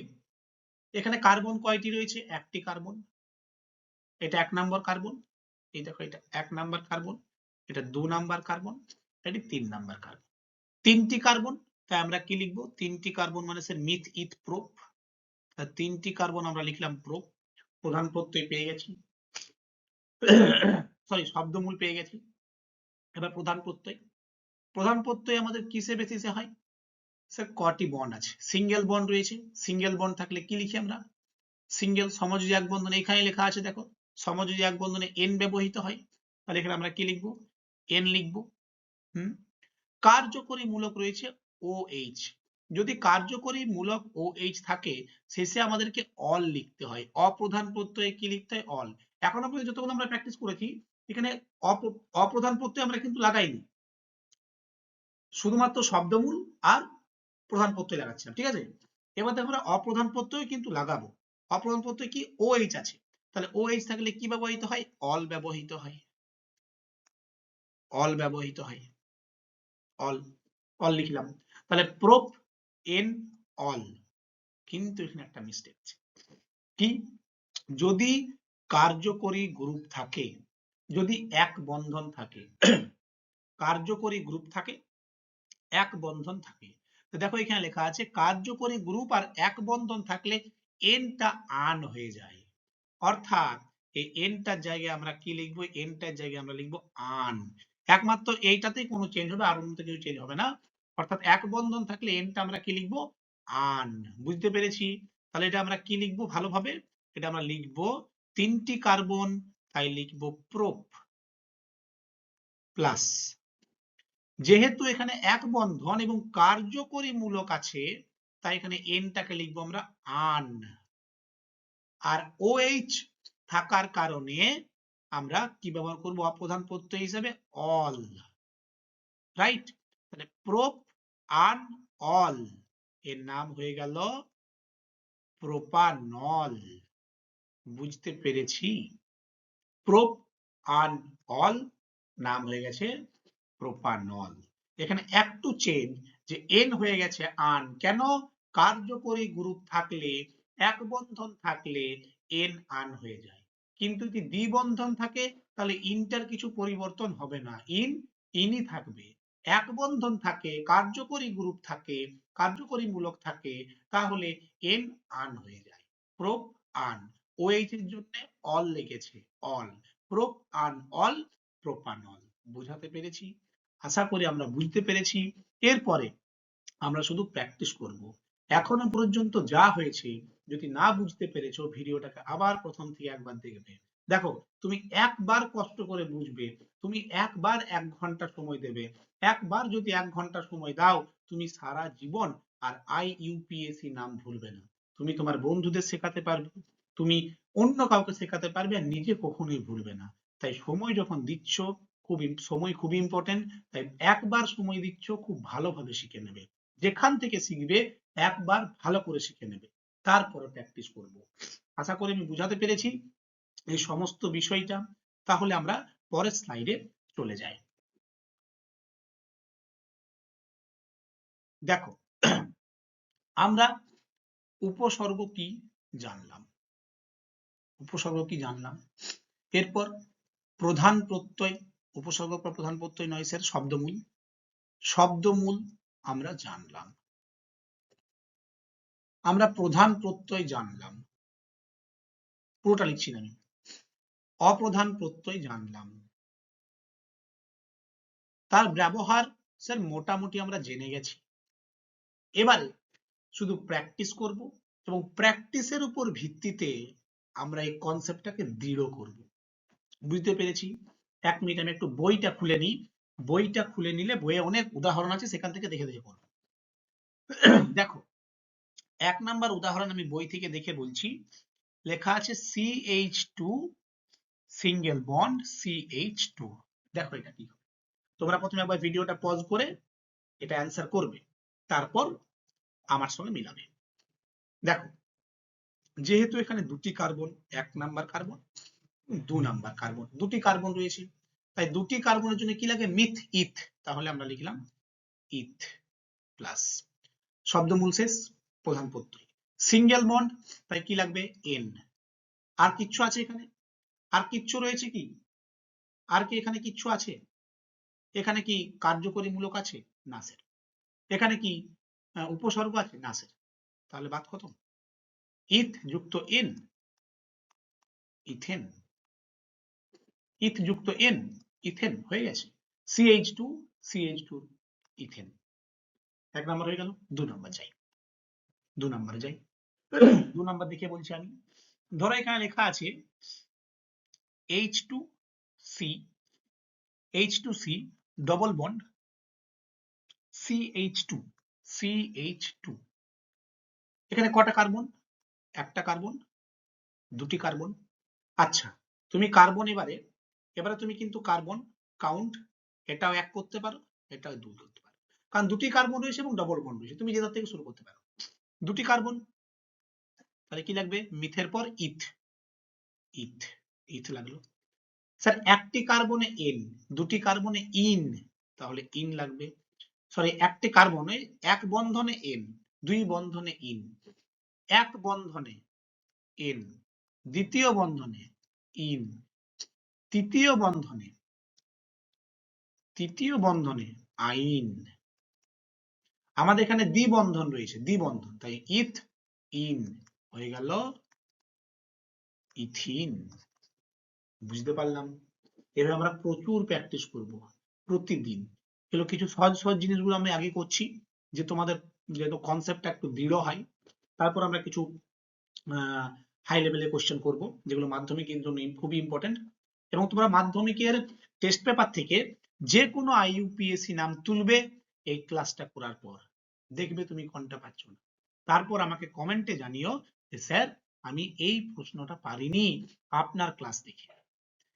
এখানে কার্বন কয়টি রয়েছে? একটি কার্বন, এটা 1 নম্বর কার্বন, এই দেখো এটা 1 নম্বর কার্বন, এটা 2 নম্বর কার্বন, এটি 3 নম্বর কার্বন। 3টি কার্বন, তাই আমরা কি লিখবো? 3টি কার্বন মানে স্যার মিথ ইথ প্রোপ, 3টি কার্বন আমরা লিখলাম প্রোপ। প্রধান প্রত্যয় পেয়ে গেছি, সরি শব্দমূল পেয়ে গেছি। এবার প্রধান প্রত্যয়, প্রধান প্রত্যয় আমাদের কিসে বেসিসে হয়? স্যার কটি বন্ড আছে? সিঙ্গেল বন্ড রয়েছে, সিঙ্গেল বন্ড থাকলে কি লিখি আমরা? সিঙ্গেল। সমযোজী এক বন্ধনে এখানে লেখা আছে দেখো, সমযোজী এক বন্ধনে এন ব্যবহৃত হয়, তাহলে এখানে আমরা কি লিখবো? এন লিখবো। কার্যকরী মূলক রয়েছে OH, যদি কার্যকরী মূলক OH থাকে শেষে আমাদেরকে অল লিখতে হয়। অপ্রধান প্রত্যয়ে কি লিখতে হয়? অল। এখন পর্যন্ত যতগুলো আমরা প্র্যাকটিস করেছি এখানে অপ্রধান প্রত্যয় আমরা কিন্তু লাগাইনি, শুধুমাত্র শব্দমূল আর প্রধান প্রত্যয় লাগাচ্ছিলাম, ঠিক আছে। এবার দেখো আমরা অপ্রধান প্রত্যয় কিন্তু লাগাবো। অপ্রধান প্রত্যয় কি? OH আছে, তাহলে OH থাকলে কি ব্যবহৃত হয়? অল ব্যবহৃত হয়, অল ব্যবহৃত হয়, অল, অল লিখলাম। তাহলে প্রোপ এন অল। কিন্তু এখানে একটা মিস্টেক আছে, কি? যদি কার্যকরী গ্রুপ থাকে, যদি এক বন্ধন থাকে, কার্যকরী গ্রুপ থাকে, এক বন্ধন থাকে, তো দেখো এখানে লেখা আছে কার্যকরী গ্রুপ আর এক বন্ধন থাকলে এনটা আন হয়ে যায়, অর্থাৎ এই এনটার জায়গায় আমরা কি লিখবো? এনটার জায়গায় আমরা লিখবো আন। একমাত্র এইটাতেই কোনো চেঞ্জ হবে, আর অন্যতে কিছু চেঞ্জ হবে না। অর্থাৎ এক বন্ধন থাকলে এনটা আমরা কি লিখবো? আন। বুঝতে পেরেছি? তাহলে এটা আমরা কি লিখবো ভালোভাবে? এটা আমরা লিখবো 3টি কার্বন, তাই লিখবো প্রোপ প্লাস, যেহেতু এখানে এক বন্ধন এবং কার্যকরী মূলক আছে তাই এখানে এনটাকে লিখবো আমরা আন, আর OH থাকার কারণে আমরা কি ব্যবহার করব? অপ্রধান প্রত্যয় হিসেবে অল, রাইট। তাহলে প্রোপ আন অল এর নাম হয়ে গেল প্রোপানল। বুঝতে পেরেছি? প্রোপ আন অল নাম হয়ে গেছে প্রোপানল। এখানে একটু চেঞ্জ, যে এন হয়ে গেছে আন, কেন? কার্যকরী গ্রুপ থাকলে, এক বন্ধন থাকলে এন আন হয়ে যায়, কিন্তু যদি দ্বিবন্ধন থাকে তাহলে ইনটার কিছু পরিবর্তন হবে না, ইনই থাকবে। এক বন্ধন থাকে, কার্যকরী গ্রুপ থাকে, কার্যকরী মূলক থাকে, তাহলে এন আন হয়ে যায়। প্রোপ আন, OH এর জন্য অল লেগেছে, অল, প্রোপ আন অল প্রোপানল। বুঝাতে পেরেছি? আশা করি আমরা বুঝতে পেরেছি। এরপরে আমরা শুধু প্র্যাকটিস করব। এখনো পর্যন্ত যা হয়েছে যদি না বুঝতে পেরেছো ভিডিওটাকে আবার প্রথম থেকে একবার দেখবে। দেখো তুমি একবার কষ্ট করে বুঝবে, তুমি একবার 1 ঘন্টা সময় দেবে, একবার যদি 1 ঘন্টা সময় দাও তুমি সারা জীবন আর IUPAC নাম ভুলবে না। তুমি তোমার বন্ধুদের শেখাতে পারবে, তুমি অন্য কাউকে শেখাতে পারবে, আর নিজে কখনোই ভুলবে না। তাই সময় যখন দিচ্ছ, সময় খুব ইম্পর্টেন্ট, তাই একবার সময় দিচ্ছ খুব ভালোভাবে শিখে নেবে। যেখান থেকে শিখবে একবার ভালো করে শিখে নেবে, তারপরে প্র্যাকটিস করব। আশা করি আমি বুঝাতে পেরেছি এই সমস্ত বিষয়টা। তাহলে আমরা পরের স্লাইডে চলে যাই। দেখো আমরা উপসর্গ কি জানলাম, উপসর্গ কি জানলাম, এরপর প্রধান প্রত্যয়, উপসর্গ পর প্রধান প্রত্যয় নয় স্যার, শব্দমূল, শব্দমূল আমরা জানলাম। আমরা প্রধান প্রত্যয় জানলাম, পুরোটা লিখছি না আমি, অপ্রধান প্রত্যয় জানলাম, তার ব্যবহার স্যার মোটামুটি আমরা জেনে গেছি। এবারে শুধু প্র্যাকটিস করব এবং প্র্যাকটিসের উপর ভিত্তিতে আমরা এই কনসেপ্টটাকে দৃঢ় করব। বুঝতে পেরেছি? 1 মিনিট আমি একটু বইটা খুলে নিই। বইটা খুলে নিলে বইয়ে অনেক উদাহরণ আছে, সেখান থেকে দেখে দেখে করব। দেখো 1 নাম্বার উদাহরণ আমি বই থেকে দেখে বলছি। লেখা আছে CH2 সিঙ্গেল বন্ড CH2। দেখো এটা কি, তোমরা প্রথমে একবার ভিডিওটা পজ করে এটা অ্যান্সার করবে, তারপর আমার সঙ্গে মিলাবে। দেখো যেহেতু এখানে দুটি carbon, 1 number carbon 2 number carbon, দুটি কার্বন রয়েছে, তাই দুটি কার্বনের জন্য কি লাগে? মিথ ইথ, তাহলে আমরা লিখলাম ইথ প্লাস, শব্দমূল শেষ, প্রধান প্রত্যয়। সিঙ্গেল বন্ড, তাই কি লাগবে? এন। আর কিচ্ছু আছে এখানে? আর কিচ্ছু রয়েছে কি? আর কি এখানে কিচ্ছু আছে? এখানে কি কার্যকরী মূলক আছে? না স্যার। এখানে কি উপসর্গ আছে? না স্যার। তাহলে বাদ খতম। ইথ যুক্ত এন, ইথেন। ইথ যুক্ত এন, ইথেন হয়ে গেছে। CH2 CH2 ethane. 1 নাম্বার হয়ে গেল। 2 নাম্বার যাই, 2 নাম্বার যাই। 2 নাম্বার দেখে বলছি আমি। ধরো এখানে লেখা আছে H2C, H2C double bond CH2, CH2। এখানে কটা কার্বন? একটা কার্বন, দুটি কার্বন। আচ্ছা, তুমি কার্বন এবারে তুমি কিন্তু কার্বন কাউন্ট এটাও 1 করতে পারো, এটাও 2 করতে পারো, কারণ দুটি কার্বন রয়েছে এবং ডবল বন্ড রয়েছে, তুমি যেটা থেকে শুরু করতে পারো। দুটি কার্বন, তাহলে কি লাগবে? মিথের পর ইথ, ইথ, ইথ লাগলো। স্যার একটি কার্বনে এন, দুটি কার্বনে ইন, তাহলে ইন লাগবে। সরি, একটি কার্বনে এক বন্ধনে এন, দুই বন্ধনে ইন, এক বন্ধনে এন, দ্বিতীয় বন্ধনে ইন, তৃতীয় বন্ধনে আইন। আমাদের এখানে দ্বিবন্ধন রয়েছে, দ্বিবন্ধন, তাই ইথ ইন হয়ে গেল ইথিন। বুঝতে পারলাম? এভাবে আমরা প্রচুর প্র্যাকটিস করব প্রতিদিন। এগুলো কিছু সহজ সহজ জিনিসগুলো আমি আগে করছি, যে তোমাদের যেহেতু কনসেপ্টটা একটু দৃঢ় হয়। তারপর আমরা কিছু হাই লেভেলের কোশ্চেন করব, যেগুলো মাধ্যমিক কিন্তু খুবই ইম্পর্টেন্ট। এবং তোমরা মাধ্যমিকের টেস্ট পেপার থেকে যে কোনো IUPAC নাম তুলবে এই ক্লাসটা করার পর, দেখবে তুমি কোনটা পাচ্ছ না। তারপর আমাকে কমেন্টে জানিও যে স্যার আমি এই প্রশ্নটা পারিনি আপনার ক্লাস দেখে,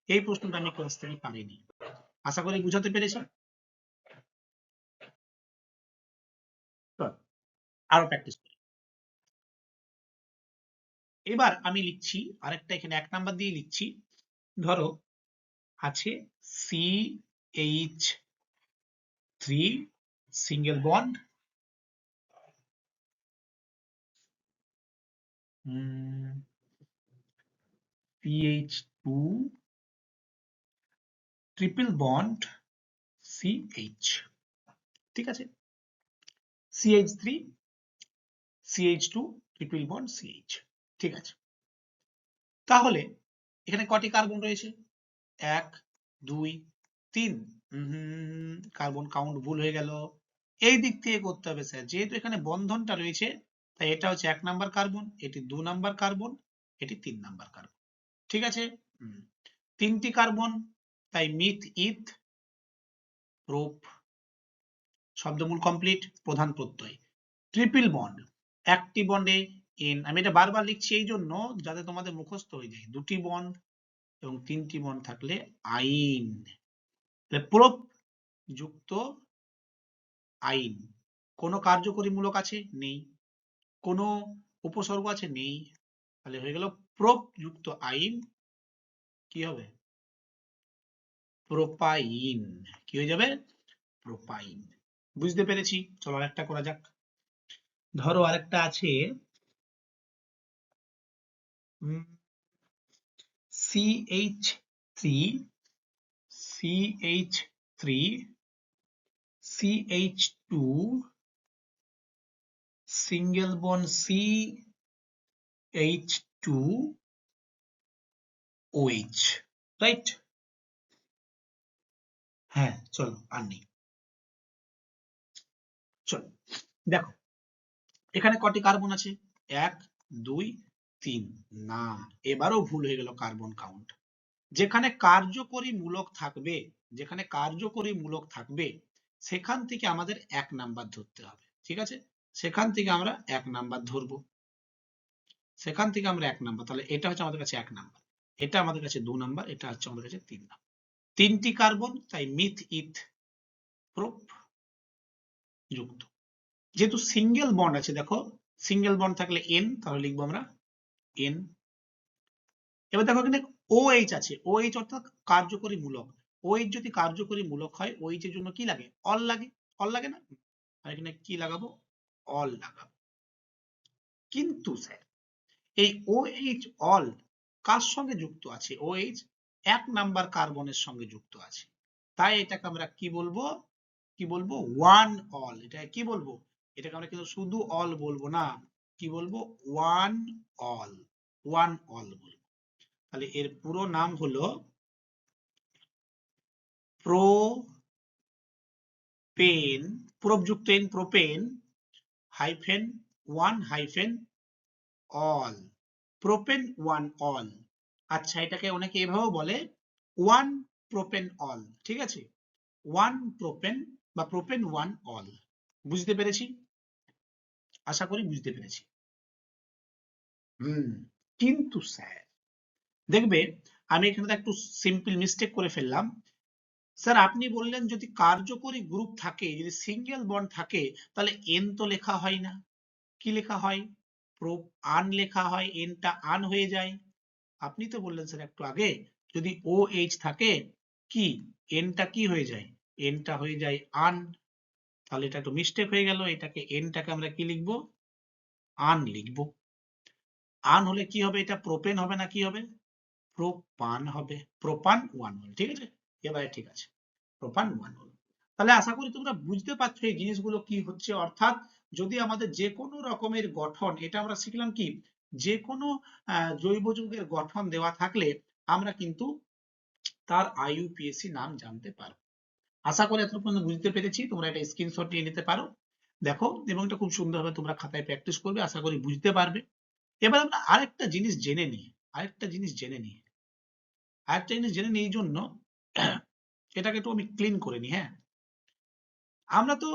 এই প্রশ্নটা আমি ক্লাস থেকে পারিনি। আশা করি বুঝাতে পেরেছি। আরো প্র্যাকটিস করি। এবার আমি লিখছি আরেকটা, এখানে 1 নাম্বার দিয়ে লিখছি। ধরো আছে CH3 single bond CH2 triple bond CH, ঠিক আছে? CH3 CH2 triple bond CH, ঠিক আছে? তাহলে এখানে কটি কার্বন রয়েছে? 1 2 3। কার্বন কাউন্ট ভুল হয়ে গেল। এই দিক থেকে করতে হবে স্যার, যেহেতু এখানে বন্ধনটা রয়েছে, তাই এটা হচ্ছে 1 নাম্বার কার্বন, এটি 2 নাম্বার কার্বন, এটি 3 নাম্বার কার্বন, ঠিক আছে? তিনটি কার্বন, তাই মিথ ইথ প্রোপ, শব্দমূল কমপ্লিট, প্রধান প্রত্যয়। ট্রিপল বন্ড, একটি বন্ডে এন, আমি এটা বারবার লিখছি এই জন্য যাতে তোমাদের মুখস্থ হয়ে যায়। দুটি বন্ড এবং তিনটি বন্ড থাকলে আইন, প্রোপ যুক্ত আইন। কোনো কার্যকরী মূলক আছে? নেই। কোনো উপসর্গ আছে? নেই। তাহলে হয়ে গেল প্রোপ যুক্ত আইন, কি হবে? প্রোপাইন। কি হয়ে যাবে? প্রোপাইন। বুঝতে পেরেছি? চলো আরেকটা করা যাক। ধরো আরেকটা আছে CH3 CH2 single bond CH2OH, right? হ্যাঁ, চলো আর নেই। চলো দেখো এখানে কটি কার্বন আছে? 1 2 3। না, এবারও ভুল হয়ে গেল কার্বন কাউন্ট। যেখানে কার্যকরী মূলক থাকবে, যেখানে কার্যকরী মূলক থাকবে সেখান থেকে আমাদের 1 নাম্বার ধরতে হবে। ঠিক আছে, সেখান থেকে আমরা 1 নাম্বার ধরবো, সেখান থেকে আমরা 1 নাম্বার। তাহলে এটা হচ্ছে আমাদের কাছে 1 নাম্বার, এটা আমাদের কাছে 2 নাম্বার, এটা হচ্ছে আমাদের কাছে 3 নাম্বার। 3টি কার্বন, তাই মিথ ইথ প্রোপ যুক্ত। যেহেতু সিঙ্গেল বন্ড আছে, দেখো সিঙ্গেল বন্ড থাকলে n, তাহলে লিখবো আমরা n। এবার দেখো এখানে OH আছে, OH অর্থাৎ কার্যকরী মূলক। OH যদি কার্যকরী মূলক হয়, OH এর জন্য কি লাগে? অল লাগে, অল লাগে না? আর এখানে কি লাগাবো? অল লাগাবো। কিন্তু স্যার এই OH অল কার সঙ্গে যুক্ত আছে? OH 1 নাম্বার কার্বনের সঙ্গে যুক্ত আছে, তাই এটাকে আমরা কি বলবো? কি বলবো? One all. এটা কি বলবো? এটাকে আমরা কিন্তু শুধু অল বলবো না, কি বলবো? ওয়ান অল, ওয়ান অল বলবো। তাহলে এর পুরো নাম হলো প্রোপেন, প্রোপযুক্ত এন, propane hyphen 1 hyphen ol, propane 1 ol. আচ্ছা, এটাকে অনেকে এভাবেও বলে 1 প্রোপেন অল। ঠিক আছে, 1 প্রোপেন বা প্রোপেন 1 অল। বুঝতে পেরেছি? আশা করি বুঝতে পেরেছি। কিন্তু স্যার দেখবে আমি এখানে একটু সিম্পল মিস্টেক করে ফেললাম। স্যার আপনি বললেন যদি কার্যকরী গ্রুপ থাকে, যদি সিঙ্গেল বন্ড থাকে, তাহলে এন তো লেখা হয় না। কি লেখা হয়? প্রোপ আন লেখা হয়, এনটা আন হয়ে যায়। আপনি তো বললেন স্যার একটু আগে যদি OH থাকে কি এনটা কি হয়ে যায়? এনটা হয়ে যায় আন। তাহলে এটা একটু মিস্টেক হয়ে গেল, এটাকে এনটাকে আমরা কি লিখবো? আন লিখবো। আন হলে কি হবে? এটা প্রোপেন হবে না, কি হবে? প্রোপান হবে, প্রোপান 1 মোল। ঠিক আছে, এবারে ঠিক আছে, প্রোপান 1 মোল। তাহলে আশা করি তোমরা বুঝতে পারছো এই জিনিসগুলো কি হচ্ছে। অর্থাৎ যদি আমাদের যে কোনো রকমের গঠন, এটা আমরা শিখলাম কি, যে কোনো জৈব যৌগের গঠন দেওয়া থাকলে আমরা কিন্তু তার IUPAC নাম জানতে পারবো। আশা করি এতটুকু পর্যন্ত বুঝতে পেরেছি। তোমরা এটা স্ক্রিনশট নিয়ে নিতে পারো, দেখো, এবং এটা খুব সুন্দরভাবে তোমরা খাতায় প্র্যাকটিস করবে, আশা করি বুঝতে পারবে। এবার আমরা আরেকটা জিনিস জেনে নিই, আরেকটা জিনিস জেনে নিই, আরেকটা জিনিস জেনে নিই। এই জন্য এটাকে একটু আমি ক্লিন করে নিই। হ্যাঁ, আমরা তো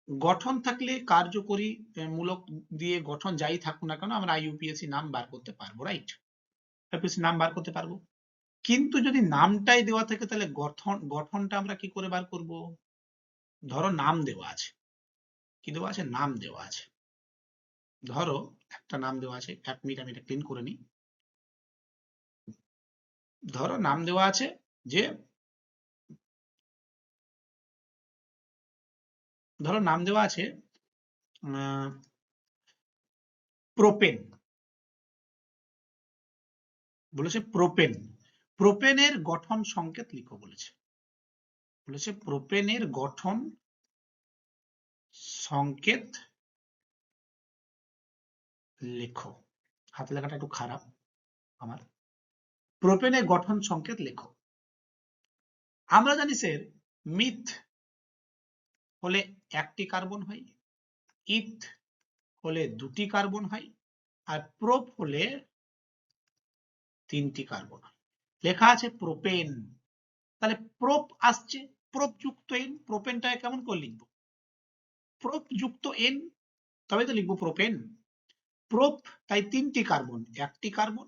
গঠন থাকলে কার্যকরী মূলক দিয়ে গঠন যাই থাকুক না কেন আমরা IUPAC নাম বার করতে পারবো, রাইট? IUPAC নাম বার করতে পারবো। কিন্তু যদি নামটাই দেওয়া থাকে তাহলে গঠনটা আমরা কি করে বার করব? ধরো নাম দেওয়া আছে, কি দেওয়া আছে? নাম দেওয়া আছে। ধরো একটা নাম দেওয়া আছে, 1 মিনিট আমি এটা ক্লিন করে নিই। ধরো নাম দেওয়া আছে যে, ধরো নাম দেওয়া আছে প্রোপেন, বলেছে প্রোপেন। প্রোপেনের গঠন সংকেত লিখো বলেছে, বলেছে প্রোপেনের গঠন সংকেত লেখো। হাতে লেখাটা একটু খারাপ আমার। প্রোপেনের গঠন সংকেত লেখো। আমরা জানি স্যার মিথ হলে 1টি কার্বন হয়, ইথ হলে 2টি কার্বন হয়, আর প্রোপ হলে 3টি কার্বন হয়। লেখা আছে প্রোপেন, তাহলে প্রোপ আসছে, প্রোপ যুক্ত এন। প্রোপেনটাকে কেমন করে লিখবো? প্রোপ যুক্ত এন, তবে তো লিখবো প্রোপেন। প্রোপ তাই 3টি কার্বন, 1টি কার্বন,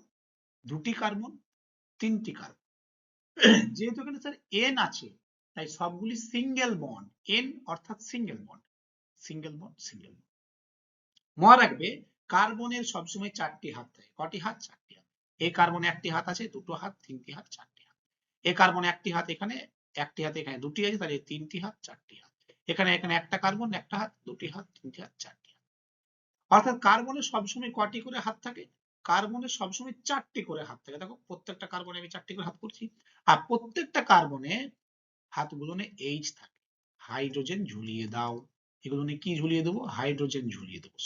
2টি কার্বন, 3টি কার্বন। যেহেতু এখানে স্যার এন আছে, তাই সবগুলি সিঙ্গেল বন্ড। এন অর্থাৎ single bond, single bond, single bond. মনে রাখবে কার্বনের সবসময় 4টি হাত থাকে। কটি হাত? 4টি হাত। এই কার্বনে 1টি হাত আছে, 2টো হাত, 3টি হাত, 4টি হাত। এই কার্বনে 1টি হাত এখানে, 1টি হাত এখানে, 2টি আছে, তাহলে 3টি হাত, 4টি হাত। এখানে এখানে একটা কার্বন, 1টা হাত, 2টি হাত, 3টি হাত, 4টি হাত। অর্থাৎ কার্বনের সবসময় কটি করে হাত থাকে? কার্বনের সবসময় 4টি করে হাত থাকে। দেখো প্রত্যেকটা কার্বনে আমি 4টি করে হাত করছি, আর প্রত্যেকটা কার্বনে হাতগুলোনে H থাকে। হাইড্রোজেন ঝুলিয়ে দাও, এগুলো নিয়ে কি ঝুলিয়ে দেবো? হাইড্রোজেন ঝুলিয়ে দেবো।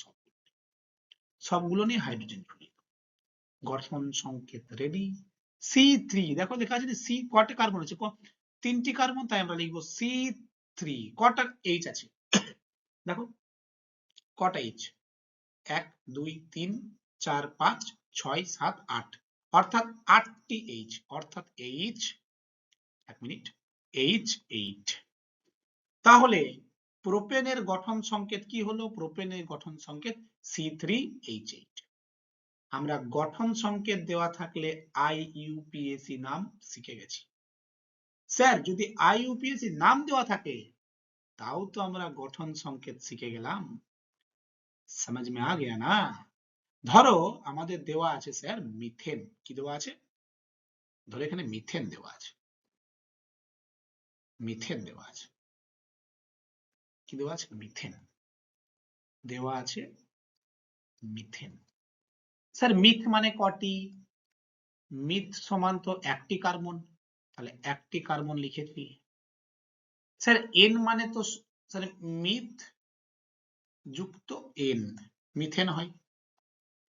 সবগুলো নিয়ে হাইড্রোজেন ঝুলিয়ে দেবো। গঠন সংকেত রেডি। C3 দেখো লেখা আছে সি কটা কার্বন আছে? 3টি কার্বন, তাই আমরা লিখবো C3। কটা H আছে? দেখো কটা H? 1 2 3 4 5 6 7 8, অর্থাৎ 8টি H, অর্থাৎ H, এক মিনিট, H8। তাহলে প্রোপেনের গঠন সংকেত কি হলো? প্রোপেনের গঠন সংকেত C3H8। আমরা গঠন সংকেত দেওয়া থাকলে IUPAC নাম শিখে গেছি। স্যার যদি IUPAC নাম দেওয়া থাকে তাও তো আমরা গঠন সংকেত শিখে গেলাম। समझ में आ गया ना? ধরো আমাদের দেওয়া আছে স্যার মিথেন। কি দেওয়া আছে? ধরো এখানে মিথেন দেওয়া আছে, মিথেন দেওয়া আছে। কি দেওয়া আছে? মিথেন দেওয়া আছে, মিথেন। স্যার মিথ মানে কটি? মিথ সমান তো একটি কার্বন, তাহলে একটি কার্বন লিখেছি। স্যার এন মানে তো স্যার মিথ যুক্ত এন মিথেন হয়।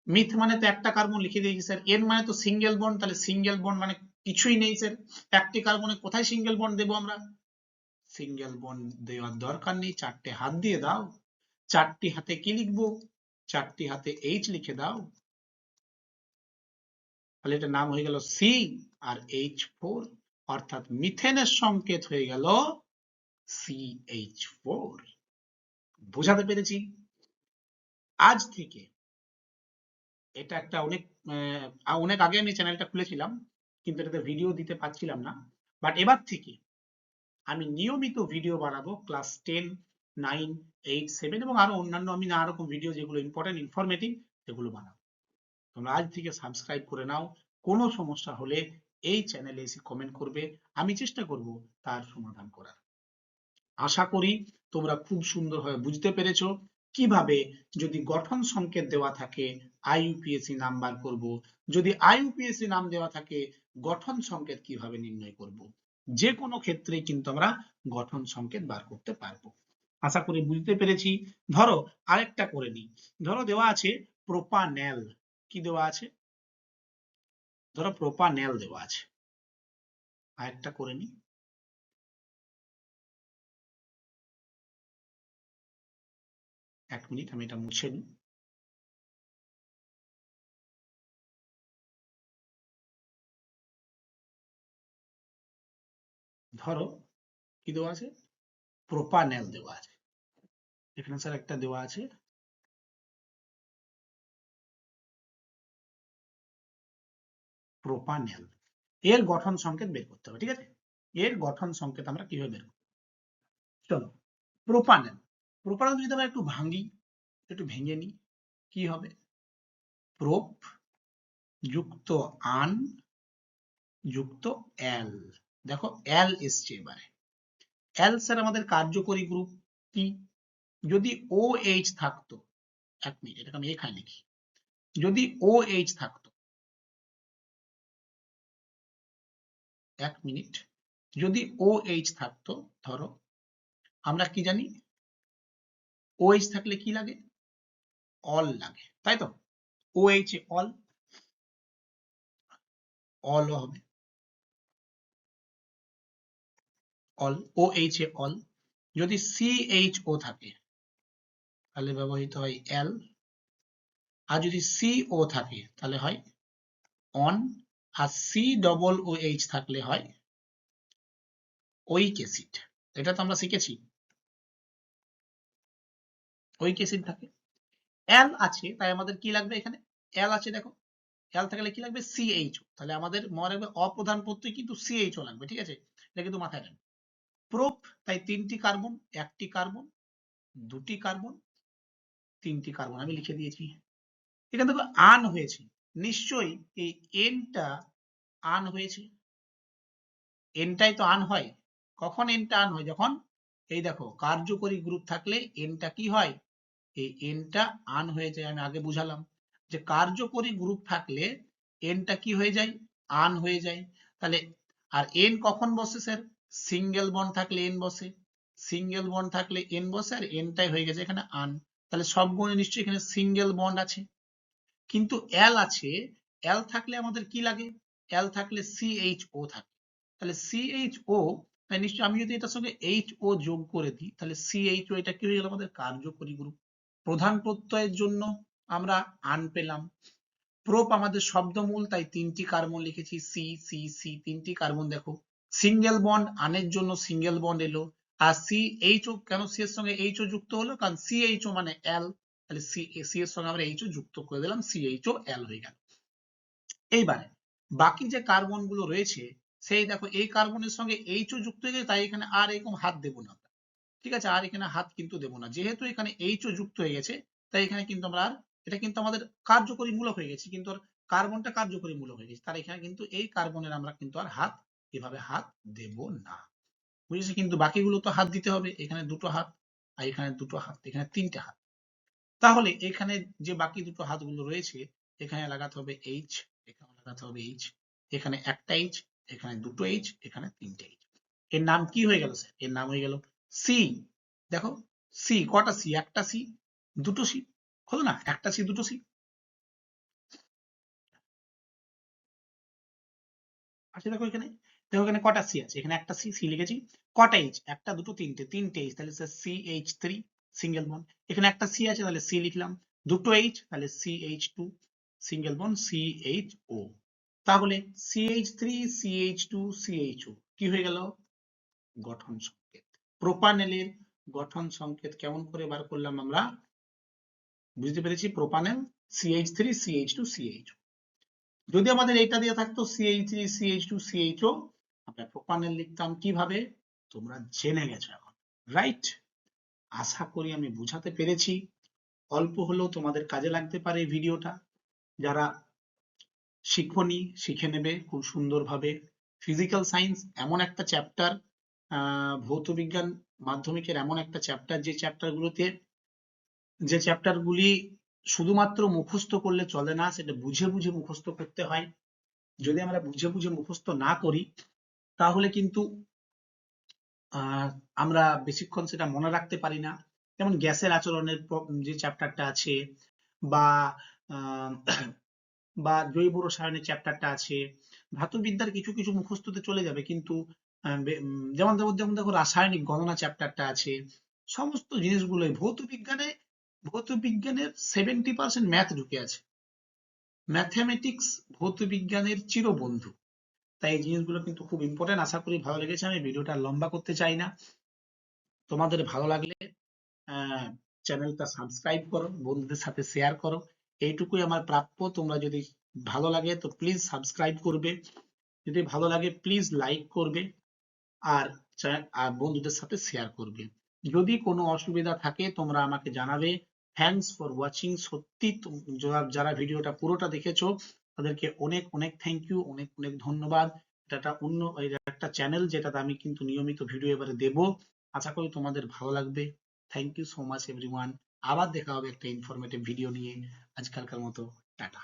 মিথ মানে তো একটা কার্বন লিখে দিয়েছি স্যার। এন মানে তো সিঙ্গেল বন্ড, তাহলে সিঙ্গেল বন্ড মানে কিছুই নেই স্যার। একটি কার্বনে কোথায় সিঙ্গেল বন্ড দেবো আমরা? সিঙ্গেল বন্ড দেওয়ার দরকার নেই, চারটে হাত দিয়ে দাও। চারটি হাতে কি লিখবো? চারটি হাতে এইচ লিখে দাও। তাহলে এটা নাম হয়ে গেল সি আর H4, অর্থাৎ মিথেনের সংকেত হয়ে গেল CH4। বোঝাতে পেরেছি? আজ থেকে এটা একটা অনেক আগে আমি চ্যানেলটা খুলেছিলাম, কিন্তু এটাতে ভিডিও দিতে পারছিলাম না। বাট এবার থেকে আমি নিয়মিত ভিডিও বানাবো ক্লাস 10, 9, 8, 7 এবং আরো অন্যান্য আমি নানা রকম ভিডিও যেগুলো ইম্পর্টেন্ট ইনফরমেটিভ সেগুলো বানাবো। তোমরা আজ থেকে সাবস্ক্রাইব করে নাও। কোনো সমস্যা হলে এই চ্যানেলে এসে কমেন্ট করবে, আমি চেষ্টা করব তার সমাধান করার। আশা করি তোমরা খুব সুন্দরভাবে বুঝতে পেরেছো কিভাবে যদি গঠন সংকেত দেওয়া থাকে IUPAC নাম বার করব, যদি IUPAC নাম দেওয়া থাকে গঠন সংকেত কিভাবে নির্ণয় করব। যে কোনো ক্ষেত্রে কিন্তু আমরা গঠন সংকেত বার করতে পারবো। আশা করি বুঝতে পেরেছি। ধরো আরেকটা করে নিই। ধরো দেওয়া আছে প্রোপানেল। কি দেওয়া আছে? ধরো প্রোপানেল দেওয়া আছে। আরেকটা করে নিই। এক মিনিট আমি এটা মুছে নিই। ধরো কি দেওয়া আছে? প্রোপানেল দেওয়া আছে। এখানে স্যার একটা দেওয়া আছে প্রোপানেল। এর গঠন সংকেত বের করতে হবে, ঠিক আছে? এর গঠন সংকেত আমরা কিভাবে বের করব? চলো প্রোপানেল। প্রোপানেল যদি আমরা একটু ভাঙি, একটু ভেঙে নিই, কি হবে? প্রোপ যুক্ত আন যুক্ত এল। দেখো এল এসছে এবারে। এল স্যার আমাদের কার্যকরী গ্রুপ কি? যদি OH থাকতো, এক মিনিট এটাকে আমি এখানে লিখি, যদি OH থাকতো, এক মিনিট, যদি OH থাকতো, ধরো আমরা কি জানি OH থাকলে কি লাগে? অল লাগে, তাই তো? OH এ অল, অল হবে, অল, OH এ অল। যদি CHO থাকে তাহলে ব্যবহৃত হয় এল, আর যদি CO থাকে তাহলে হয় অন, আর COOH থাকলে হয় ওইক অ্যাসিড। এটা তো আমরা শিখেছি। ওইক অ্যাসিড থাকে, এল আছে তাই আমাদের কি লাগবে? এখানে এল আছে দেখো, এল থাকলে কি লাগবে? CHO। তাহলে আমাদের মনে রাখবে অপ্রধান প্রত্যয় কিন্তু CHO লাগবে, ঠিক আছে? এটা কিন্তু মাথায় রাখবে। প্রোপ তাই 3টি কার্বন, একটি কার্বন, দুটি কার্বন, 3টি কার্বন আমি লিখে দিয়েছি। এখানে দেখো আন হয়েছে, নিশ্চয়ই এই এনটা আন হয়েছে। এনটাই তো আন হয়। কখন এনটা আন হয়? যখন এই দেখো কার্যকরী গ্রুপ থাকলে এনটা কি হয়? এই এনটা আন হয়ে যায়। আমি আগে বুঝালাম যে কার্যকরী গ্রুপ থাকলে এনটা কি হয়ে যায়? আন হয়ে যায়। তাহলে আর এন কখন বসে স্যার? সিঙ্গেল বন্ড থাকলে এন বসে, সিঙ্গেল বন্ড থাকলে এন বসে, আর এনটাই হয়ে গেছে এখানে আন। তাহলে সবগুলো নিশ্চয়ই এখানে সিঙ্গেল বন্ড আছে। কিন্তু এল আছে, এল থাকলে আমাদের কি লাগে? এল থাকলে সিএইচও থাকে। তাহলে সিএইচও, তাই নিশ্চয়ই আমি যদি এটার সঙ্গে এইচও যোগ করে দিই, তাহলে সিএইচও এটা কি হয়ে গেল? আমাদের কার্যকরী গ্রুপ। প্রধান প্রত্যয়ের জন্য আমরা আন পেলাম। প্রোপ আমাদের শব্দমূল, তাই 3টি কার্বন লিখেছি, সি সি সি, 3টি কার্বন। দেখো সিঙ্গেল বন্ড, আনের জন্য সিঙ্গেল বন্ড এলো। আর সিএইচও, কেন সি এর সঙ্গে এইচও যুক্ত হলো? কারণ সিএইচও মানে এল, তাহলে সি এর সঙ্গে আমরা এইচও যুক্ত করে দিলাম, সিএইচও এল হয়ে গেল। এইবারে বাকি যে কার্বন গুলো রয়েছে, সেই দেখো এই কার্বনের সঙ্গে এইচও যুক্ত হয়ে গেছে, তাই এখানে আর এরকম হাত দেব না, ঠিক আছে? আর এখানে হাত কিন্তু দেব না, যেহেতু এখানে এইচও যুক্ত হয়ে গেছে, তাই এখানে কিন্তু আমরা আর, এটা কিন্তু আমাদের কার্যকরী মূলক হয়ে গেছে, কিন্তু কার্বনটা কার্যকরী মূলক হয়ে গেছে, তার এখানে কিন্তু এই কার্বনের আমরা কিন্তু আর হাত, এভাবে হাত দেব না, বুঝেছি? কিন্তু বাকিগুলো তো হাত দিতে হবে, এখানে দুটো হাত, আর এখানে দুটো হাত, এখানে 3টে হাত। তাহলে এখানে যে বাকি দুটো হাতগুলো রয়েছে, এখানে লাগাতে হবে এইচ, এখানে লাগাতে হবে এইচ, এখানে একটা এইচ, এখানে দুটো এইচ, এখানে 3টে এইচ। এর নাম কি হয়ে গেল স্যার? এর নাম হয়ে গেল সি। দেখো সি, কটা সি? একটা সি, দুটো সি, হলো না? একটা সি দুটো সি। আচ্ছা দেখো এখানে, দেখো এখানে কটা সি আছে? এখানে একটা সি, সি লিখেছি। কটা এইচ? একটা দুটো তিনটে, 3টে এইচ, তাহলে স্যার CH3 সিঙ্গেল বন্ড। এখানে একটা সি আছে, তাহলে সি লিখলাম। দুটো এইচ, তাহলে CH2 সিঙ্গেল বন্ড, CHO। তাহলে CH3 CH2 CHO কি হয়ে গেল? গঠন সংকেত। প্রোপানেলের গঠন সংকেত কেমন করে বার করলাম আমরা? বুঝতে পেরেছি? প্রোপানেল CH3 CH2 CHO। যদি আমাদের এটা দিয়ে থাকতো CH3 CH2 CHO, আমরা প্রোপানেল লিখতাম কিভাবে? তোমরা জেনে গেছো এখন, রাইট? আশা করি আমি বুঝাতে পেরেছি। অল্প হলেও তোমাদের কাজে লাগতে পারে এই ভিডিওটা। যারা শিখোনি, শিখে নেবে খুব সুন্দরভাবে। ফিজিক্যাল সায়েন্স এমন একটা চ্যাপ্টার, ভৌত বিজ্ঞান মাধ্যমিকের এমন একটা চ্যাপ্টার, যে চ্যাপ্টারগুলি শুধুমাত্র মুখস্থ করলে চলে না, সেটা বুঝে বুঝে মুখস্থ করতে হয়। যদি আমরা বুঝে বুঝে মুখস্থ না করি, তাহলে কিন্তু আমরা বেশিক্ষণ সেটা মনে রাখতে পারি না। যেমন গ্যাসের আচরণের যে চ্যাপ্টারটা আছে, বা বা জৈব রসায়নের চ্যাপ্টারটা আছে, ধাতুবিদ্যার কিছু কিছু মুখস্থতে চলে যাবে, কিন্তু যেমন যেমন দেখো রাসায়নিক গণনা চ্যাপ্টারটা আছে, সমস্ত জিনিসগুলোই ভৌত বিজ্ঞানের 70% ম্যাথ ঢুকে আছে। ম্যাথমেটিক্স ভৌত বিজ্ঞানের চিরবন্ধু। তাই এই জিনিসগুলো কিন্তু খুব ইম্পর্টেন্ট। আশা করি ভালো লেগেছে। আমি ভিডিওটা লম্বা করতে চাই না। তোমাদের ভালো লাগলে চ্যানেলটা সাবস্ক্রাইব করো, বন্ধুদের সাথে শেয়ার করো, এইটুকুই আমার প্রাপ্য। তোমরা যদি ভালো লাগে তো প্লিজ সাবস্ক্রাইব করবে, যদি ভালো লাগে প্লিজ লাইক করবে, আর বন্ধুদের সাথে শেয়ার করবে। যদি কোনো অসুবিধা থাকে তোমরা আমাকে জানাবে। Thanks for watching. সত্যি যারা ভিডিওটা পুরোটা দেখেছো, তাদেরকে অনেক অনেক থ্যাংক ইউ, অনেক অনেক ধন্যবাদ। এটা একটা চ্যানেল যেটাতে আমি কিন্তু নিয়মিত ভিডিও এবারে দেব। আশা করি তোমাদের ভালো লাগবে। Thank you so much everyone. আবার দেখা হবে একটা ইনফরমেটিভ ভিডিও নিয়ে। আজকালকার মতো টাটা।